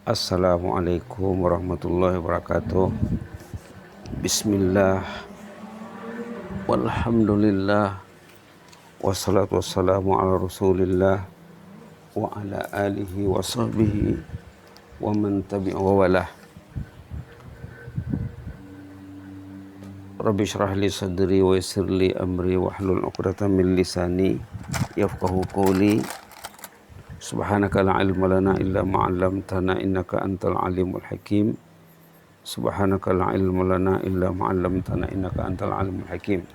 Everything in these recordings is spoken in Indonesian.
Assalamualaikum warahmatullahi wabarakatuh. Bismillah, walhamdulillah, wassalatu wassalamu ala rasulillah wa ala alihi wa sahbihi wa man tabi'a wa walah. Rabbi syrah li sadri wa yassir li amri wa hlul 'uqdatam min lisani yafqahu qawli. Subhanaka la ilma lana illa ma 'allamtana innaka antal alimul hakim. Subhanaka la ilma lana illa ma 'allamtana innaka antal alimul hakim.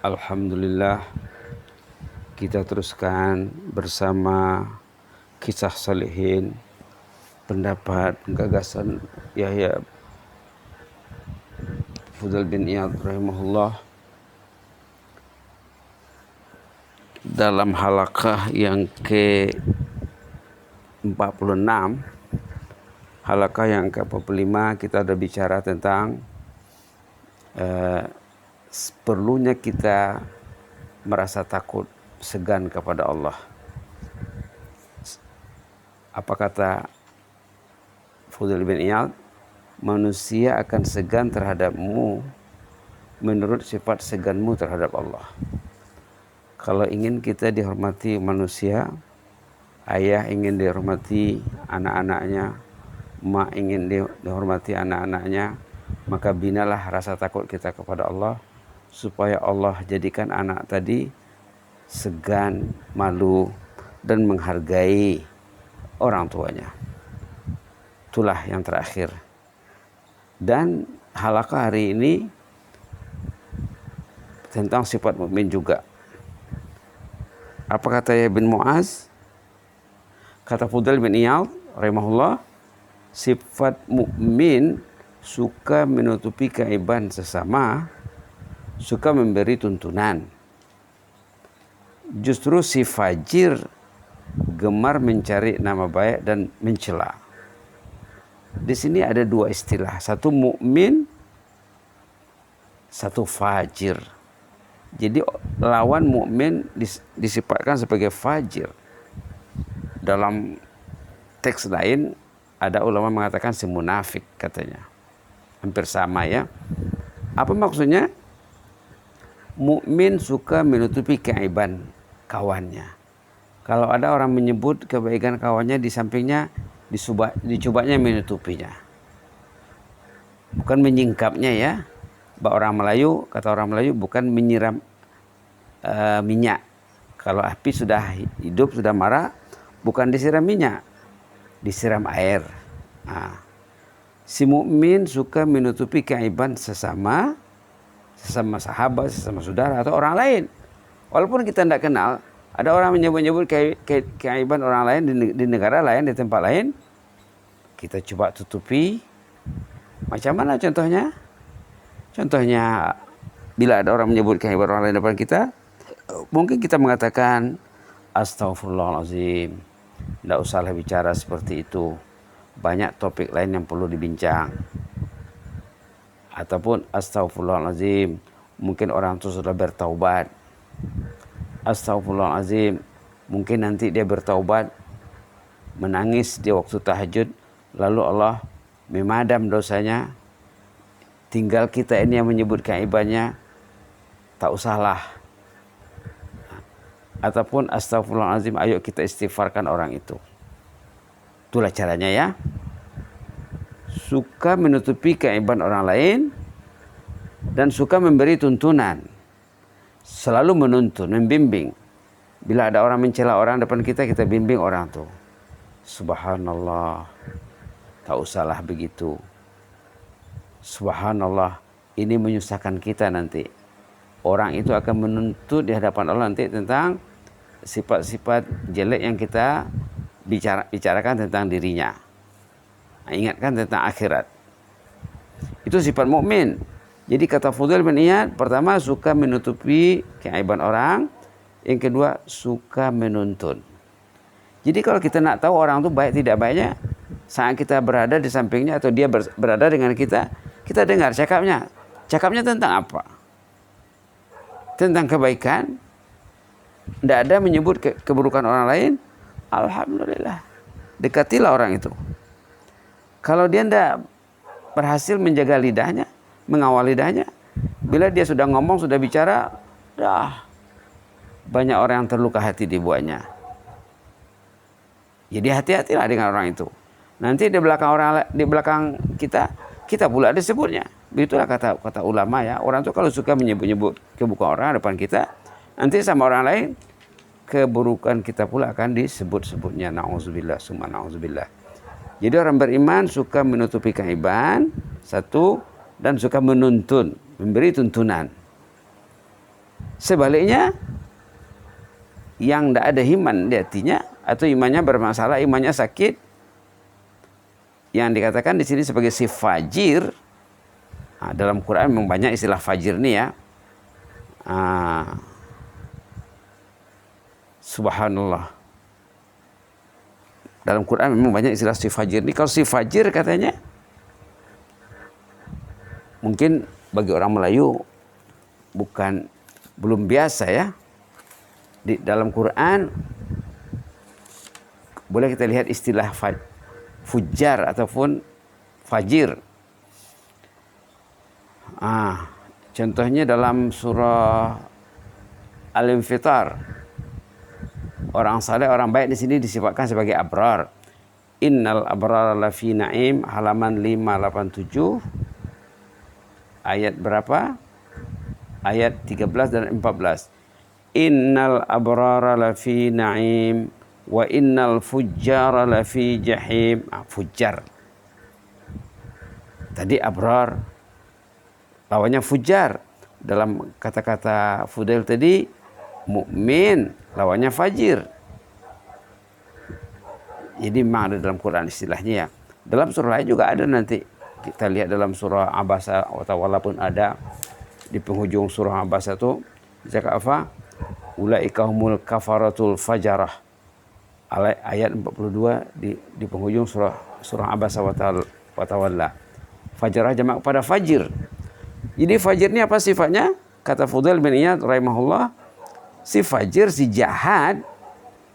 Alhamdulillah, kita teruskan bersama kisah salihin, pendapat, gagasan Yahya Fudail bin Iyad rahimahullah dalam halaqah yang ke-46. Halaqah yang ke-45 kita ada bicara tentang perlunya kita merasa takut, segan kepada Allah. Apa kata Fudail bin Iyad? Manusia akan segan terhadapmu menurut sifat seganmu terhadap Allah. Kalau ingin kita dihormati manusia, ayah ingin dihormati anak-anaknya, mak ingin dihormati anak-anaknya, maka binalah rasa takut kita kepada Allah, supaya Allah jadikan anak tadi segan, malu, dan menghargai orang tuanya. Itulah yang terakhir. Dan halaqah hari ini tentang sifat mukmin juga. Apa kata Yahya bin Mu'az? Kata Fudail bin Iyad rahimahullah, sifat mukmin suka menutupi keaiban sesama, suka memberi tuntunan. Justru si fajir gemar mencari nama baik dan mencela. Di sini ada dua istilah, satu mukmin, satu fajir. Jadi lawan mukmin disifatkan sebagai fajir. Dalam teks lain ada ulama mengatakan si munafik katanya. Hampir sama ya. Apa maksudnya? Mukmin suka menutupi keaiban kawannya. Kalau ada orang menyebut kebaikan kawannya, di sampingnya dicobanya menutupinya. Bukan menyingkapnya ya. Kata orang Melayu bukan menyiram minyak. Kalau api sudah hidup, sudah marah, bukan disiram minyak, disiram air. Nah, si mukmin suka menutupi keaiban sesama sahabat, sesama saudara atau orang lain. Walaupun kita tidak kenal, ada orang menyebut-nyebut keaiban orang lain di negara lain, di tempat lain, kita coba tutupi. Macam mana contohnya? Contohnya, bila ada orang menyebut keaiban orang lain depan kita, mungkin kita mengatakan astagfirullahaladzim, tidak usahlah bicara seperti itu, banyak topik lain yang perlu dibincang. Ataupun astagfirullahaladzim, mungkin orang itu sudah bertaubat. Astagfirullahaladzim, mungkin nanti dia bertaubat, menangis di waktu tahajud, lalu Allah memadam dosanya. Tinggal kita ini yang menyebut keaibannya, tak usahlah. Ataupun astagfirullahaladzim, ayo kita istighfarkan orang itu. Itulah caranya ya. Suka menutupi keaiban orang lain dan suka memberi tuntunan. Selalu menuntun, membimbing. Bila ada orang mencela orang depan kita, kita bimbing orang itu. Subhanallah, tak usahlah begitu. Subhanallah, ini menyusahkan kita nanti. Orang itu akan menuntut di hadapan Allah nanti tentang sifat-sifat jelek yang kita bicarakan tentang dirinya. Nah, ingatkan tentang akhirat. Itu sifat mukmin. Jadi kata Fudail bin Iyad, pertama suka menutupi keaiban orang, yang kedua suka menuntun. Jadi kalau kita nak tahu orang itu baik tidak baiknya, saat kita berada di sampingnya atau dia berada dengan kita dengar cakapnya. Cakapnya tentang apa? Tentang kebaikan. Tidak ada menyebut keburukan orang lain. Alhamdulillah. Dekatilah orang itu. Kalau dia tidak berhasil menjaga lidahnya, mengawal lidahnya, bila dia sudah ngomong, sudah bicara, dah banyak orang yang terluka hati dibuatnya. Jadi hati-hatilah dengan orang itu. Nanti di belakang kita pula disebutnya. Begitulah kata ulama ya. Orang itu kalau suka menyebut-nyebut keburukan orang depan kita, nanti sama orang lain keburukan kita pula akan disebut-sebutnya. Na'udzubillah, summa na'udzubillah. Jadi orang beriman suka menutupi kaiban, satu, dan suka menuntun, memberi tuntunan. Sebaliknya, yang tidak ada iman di hatinya, atau imannya bermasalah, imannya sakit, yang dikatakan di sini sebagai si fajir. Nah, dalam Quran memang banyak istilah fajir nih ya. Subhanallah. Dalam Quran memang banyak istilah si fajir. Ini kalau si fajir katanya, mungkin bagi orang Melayu belum biasa ya. Di dalam Quran boleh kita lihat istilah fujar ataupun fajir. Contohnya dalam surah Al-Infitar. Orang saleh, orang baik di sini disifatkan sebagai abrar. Innal abrar lafi na'im, halaman 587. Ayat berapa? Ayat 13 dan 14. Innal abrar lafi na'im wa innal fujjara lafi jahim. Fujjar. Tadi abrar, lawannya fujar. Dalam kata-kata Fudail tadi, mukmin, lawannya fajir. Jadi memang ada dalam Quran istilahnya ya. Dalam surah lain juga ada nanti. Kita lihat dalam surah Abasa walaupun ada di penghujung surah Abasa itu cakap apa? Ulaika humul kafaratul fajarah. Ayat 42 di penghujung surah Abasa wa tawalla. Fajarah jamak pada fajir. Jadi fajir ini apa sifatnya? Kata Fudail bin Iyad rahimahullah, si fajir, si jahat,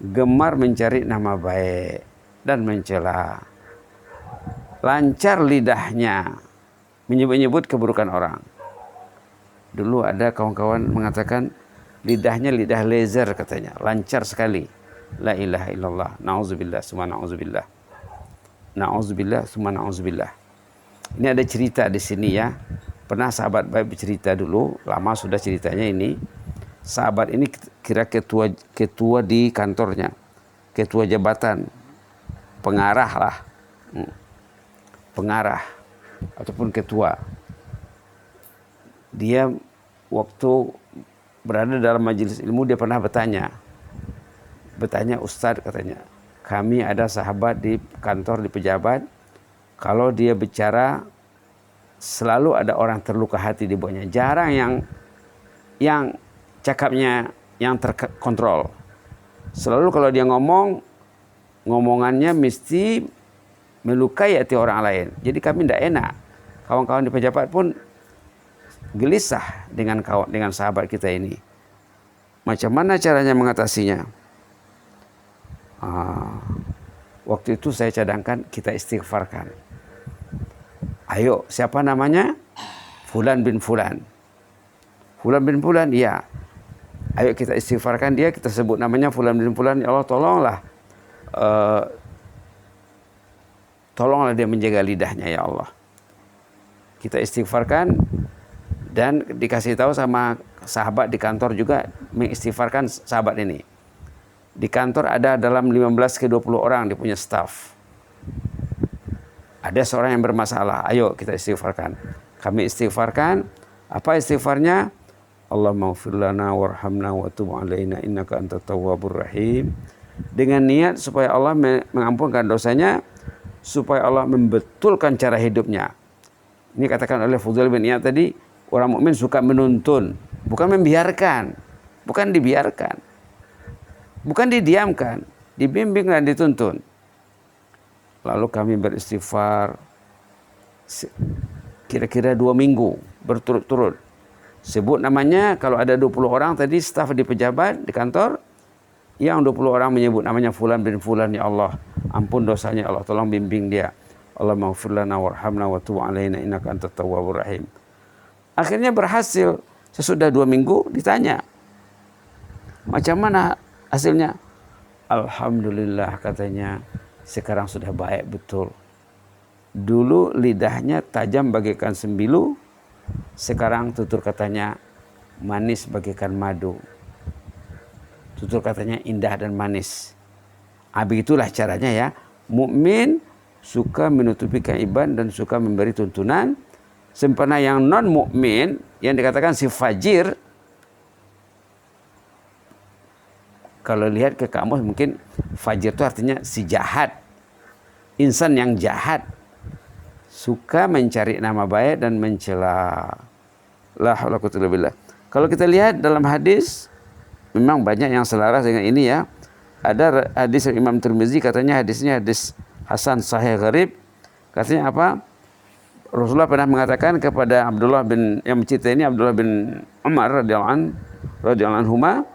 gemar mencari nama baik dan mencela. Lancar lidahnya menyebut-nyebut keburukan orang. Dulu ada kawan-kawan mengatakan lidahnya lidah laser katanya, lancar sekali. La ilaha illallah, na'udzubillah, summa na'udzubillah. Na'udzubillah, summa na'udzubillah. Ini ada cerita di sini ya. Pernah sahabat baik bercerita dulu, lama sudah ceritanya ini. Sahabat ini kira ketua di kantornya, ketua jabatan, pengarah lah, pengarah ataupun ketua. Dia waktu berada dalam majelis ilmu dia pernah bertanya, Ustadz katanya, kami ada sahabat di kantor di pejabat, kalau dia bicara selalu ada orang terluka hati di bawahnya, jarang yang cakapnya yang terkontrol. Selalu kalau dia ngomongannya mesti melukai hati orang lain. Jadi kami tidak enak. Kawan-kawan di pejabat pun gelisah dengan sahabat kita ini. Macam mana caranya mengatasinya? Waktu itu saya cadangkan kita istighfarkan. Ayo, siapa namanya? Fulan bin Fulan. Fulan bin Fulan, iya. Ayo kita istighfarkan dia, kita sebut namanya Fulan bin Fulan. Ya Allah, tolonglah dia menjaga lidahnya ya Allah. Kita istighfarkan dan dikasih tahu sama sahabat di kantor juga mengistighfarkan sahabat ini. Di kantor ada dalam 15 ke 20 orang dia punya staff. Ada seorang yang bermasalah, ayo kita istighfarkan. Kami istighfarkan. Apa istighfarnya? Allahumma ighfir lana warhamna wa tub alaina innaka antat tawwabur rahim. Dengan niat supaya Allah mengampunkan dosanya, supaya Allah membetulkan cara hidupnya. Ini katakan oleh Fudail bin Iyad tadi, orang mukmin suka menuntun, bukan membiarkan, bukan dibiarkan, bukan didiamkan, dibimbing dan dituntun. Lalu kami beristighfar kira-kira 2 minggu berturut-turut. Sebut namanya, kalau ada 20 orang tadi staf di pejabat di kantor, yang 20 orang menyebut namanya Fulan bin Fulan, ya Allah, ampun dosanya Allah, tolong bimbing dia. Allahumma ighfir lana warhamna wa tub 'alaina innaka antat tawwabur rahim. Akhirnya berhasil. Sesudah 2 minggu ditanya, macam mana hasilnya? Alhamdulillah katanya, sekarang sudah baik betul. Dulu lidahnya tajam bagaikan sembilu, sekarang tutur katanya manis bagaikan madu. Tutur katanya indah dan manis. Begitulah caranya ya. Mukmin suka menutupi keaiban dan suka memberi tuntunan. Sempena yang non mukmin yang dikatakan si fajir, kalau lihat ke kamus mungkin fajir itu artinya si jahat, insan yang jahat, suka mencari nama baik dan mencela. La haula wala quwwata illa billah. Kalau kita lihat dalam hadis, memang banyak yang selaras dengan ini ya. Ada hadis Imam Tirmizi, katanya hadisnya hadis hasan sahih gharib. Katanya apa? Rasulullah pernah mengatakan kepada Abdullah bin, yang mencerita ini Abdullah bin Umar radhiyallahu anhuma,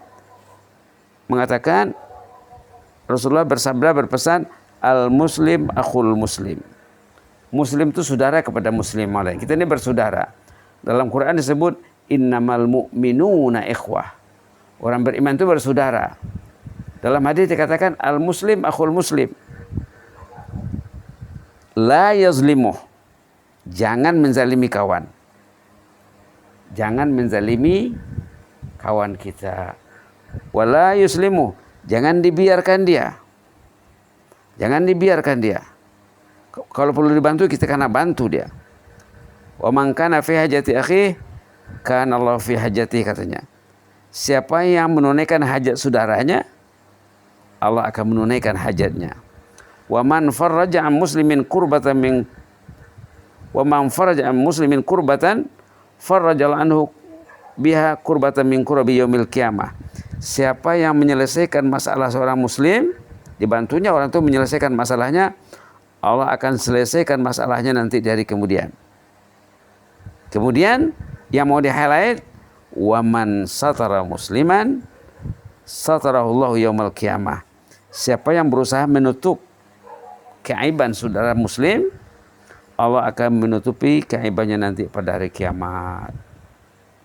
mengatakan Rasulullah bersabda, berpesan, al muslim akhul muslim. Muslim itu saudara kepada muslim lain. Kita ini bersaudara. Dalam Quran disebut innamal mu'minuna ikhwah. Orang beriman itu bersaudara. Dalam hadis dikatakan al muslim akhul muslim. La yazlimuh. Jangan menzalimi kawan. Jangan menzalimi kawan kita. Wala yuslimu. Jangan dibiarkan dia. Jangan dibiarkan dia. Kalau perlu dibantu, kita kena bantu dia. Wa man kana fi hajati akhi, kana Allah fi hajati, katanya. Siapa yang menunaikan hajat saudaranya, Allah akan menunaikan hajatnya. Wa man farraja an muslimin kurbatan min wa man faraja an muslimin kurbatan farajal anhu biha kurbatan min kurabi yaumil qiyamah. Siapa yang menyelesaikan masalah seorang muslim, dibantunya orang itu menyelesaikan masalahnya, Allah akan selesaikan masalahnya nanti di hari kemudian. Kemudian yang mau di-highlight, wa man satara musliman satarahullahu yaumal qiyamah. Siapa yang berusaha menutup keaiban saudara muslim, Allah akan menutupi keaibannya nanti pada hari kiamat.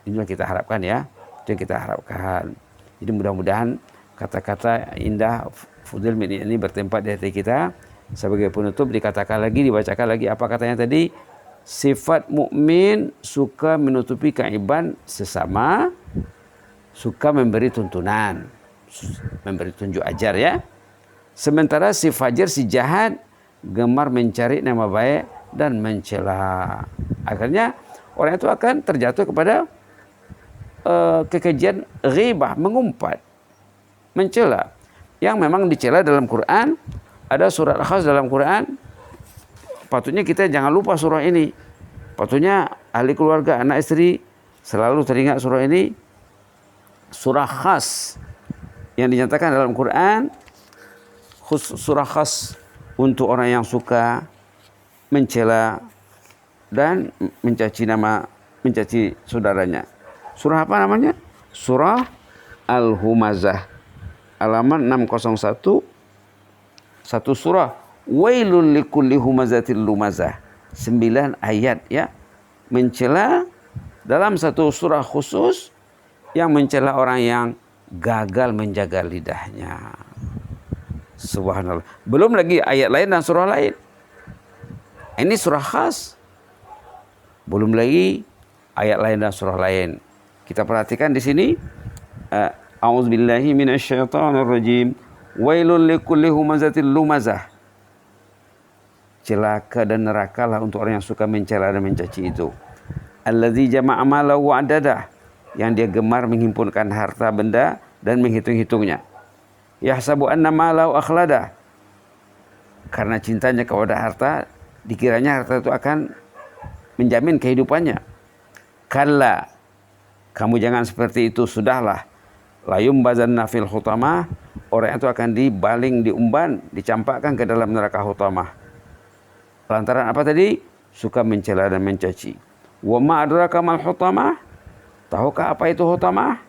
Inilah kita harapkan ya. Itu yang kita harapkan. Jadi mudah-mudahan kata-kata indah Fudil min ini bertempat di hati kita. Sebagai penutup dikatakan lagi, dibacakan lagi apa katanya tadi? Sifat mukmin suka menutupi keaiban sesama, suka memberi tuntunan, memberi tunjuk ajar ya. Sementara si fajir, si jahat, gemar mencari nama baik dan mencela. Akhirnya orang itu akan terjatuh kepada kekejian ghibah, mengumpat, mencela. Yang memang dicela dalam Quran, ada surat khas dalam Quran. Patutnya kita jangan lupa surah ini. Patutnya ahli keluarga, anak istri selalu teringat surah ini. Surah khas yang dinyatakan dalam Quran, surah khas untuk orang yang suka mencela dan mencaci saudaranya. Surah apa namanya? Surah Al-Humazah. Halaman 601. Satu surah. Wailul likulli humazatil lumazah. 9 ayat ya. Mencela dalam satu surah khusus yang mencela orang yang gagal menjaga lidahnya. Subhanallah. Belum lagi ayat lain dan surah lain. Ini surah khas. Belum lagi ayat lain dan surah lain. Kita perhatikan di sini. A'udzubillahi minasyaitonirrajim. Wailul likulli humazatil lumazah. Celaka dan nerakalah untuk orang yang suka mencela dan mencaci itu. Allazi jama'a malahu wa adadah. Yang dia gemar menghimpunkan harta benda dan menghitung-hitungnya. Yahsabu anna malahu akhlada. Karena cintanya kepada harta, dikiranya harta itu akan menjamin kehidupannya. Kalla, kamu jangan seperti itu, sudahlah. Layum bazanna fil hutamah, orang itu akan dibaling, diumban, dicampakkan ke dalam neraka hutamah. Lantaran apa tadi? Suka mencela dan mencaci. Wa ma adraka mal hutamah? Tahukah apa itu hutamah?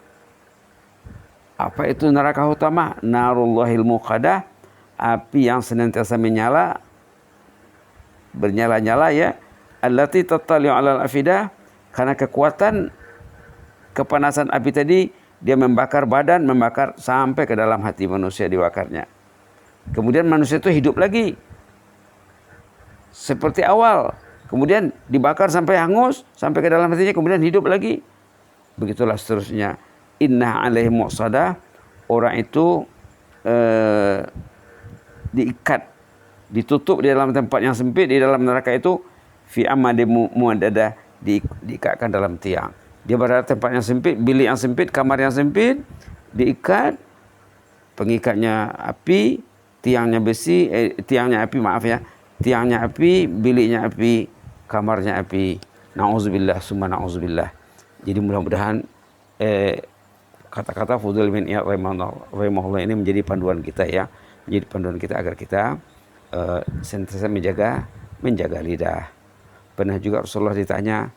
Apa itu neraka hutamah? Narullahil muqadah, api yang senantiasa menyala. bernyala-nyala ya, allati tattali'u 'alal afidah, karena kekuatan kepanasan api tadi dia membakar badan, membakar sampai ke dalam hati manusia dibakarnya. Kemudian manusia itu hidup lagi seperti awal. Kemudian dibakar sampai hangus, sampai ke dalam hatinya, kemudian hidup lagi. Begitulah seterusnya. Inna alaihi muqsadah, orang itu diikat, ditutup di dalam tempat yang sempit di dalam neraka itu, fi amadin muaddadah, diikatkan dalam tiang. Dia berada tempat yang sempit, bilik yang sempit, kamar yang sempit, diikat, pengikatnya api, tiangnya besi, tiangnya api, maaf ya, tiangnya api, biliknya api, kamarnya api. Na'udzubillah, summa na'udzubillah. Jadi mudah-mudahan kata-kata Fudail bin Iyad rahimahullah ini menjadi panduan kita ya, menjadi panduan kita agar kita sentiasa menjaga lidah. Pernah juga Rasulullah ditanya,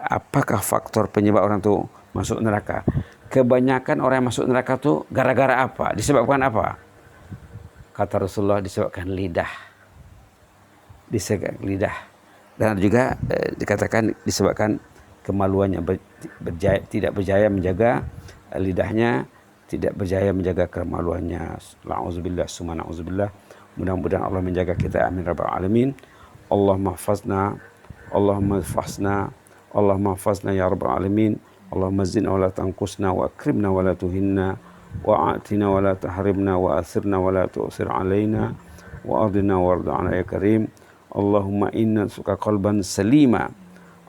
apakah faktor penyebab orang itu masuk neraka? Kebanyakan orang yang masuk neraka itu gara-gara apa? Disebabkan apa? Kata Rasulullah, disebabkan lidah. Disebabkan lidah. Dan juga dikatakan disebabkan kemaluannya, tidak berjaya menjaga lidahnya, tidak berjaya menjaga kemaluannya. Na'udzubillah, summa na'udzubillah. Mudah-mudahan Allah menjaga kita, amin rabbal alamin. Allahumma hafazna, Allahumma hafazna, Allahumma hafazna ya rabbal alamin. Allahumma zidna wa la tanqusna, wa akrimna wa la tuhinna, wa a'tina wa la tahrimna, wa athirna wa la tu'sir alaina, wa ardina wa arda'ana ya karim. Allahumma inna nas'aluka qalban salima,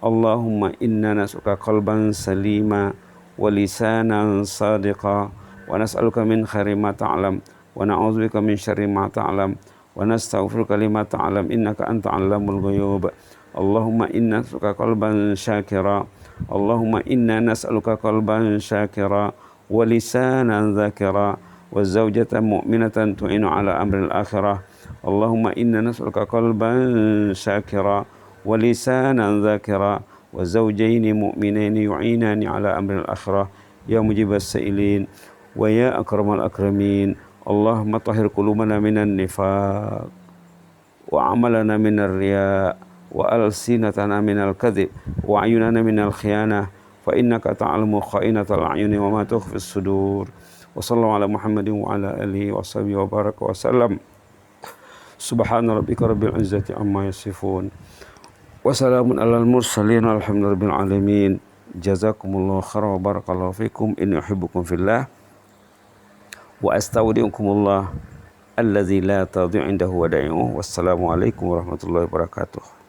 Allahumma inna nas'aluka qalban salima wa lisanan sadiqa, wa nas'aluka min khairi ma ta'lam, wa na'udzubika min syarri ma ta'lam, wa nastaghfiruka lima ta'lam, innaka anta 'allamul ghuyub. Allahumma inna nas'aluka qalban syakira, Allahumma inna nas'aluka qalban syakira, wa lisanan dzakira, wa zawjatan mu'minatan tu'inu 'ala amril akhirah. Allahumma inna nas'aluka qalban syakira, wa lisanan dzakira, wa zawjaini mu'minaini yu'inani 'ala amril akhirah. Ya mujibas sa'ilin wa ya akramal akramin. Allahumma tahhir qulubana minan nifaq, wa amalana minar riya', wa alsinatana minal kadhib, wa ayunana minal khiyanah, fa innaka ta'lamu kha'inatal a'yuni wa ma tukhfis sudur. Wa sallallahu ala Muhammadin wa ala alihi wa sahbihi wa baraka wa sallam. Subhana rabbika rabbil izzati amma yasifun, wa salamun alal mursalin, alhamdulillahi rabbil alamin. Jazakumullahu khairan wa barakallahu fikum. Inni uhibbukum fillah wa astaudiukumullah alladzi la tadhi'u indahu wadai'uh. Wassalamu alaikum warahmatullahi wabarakatuh.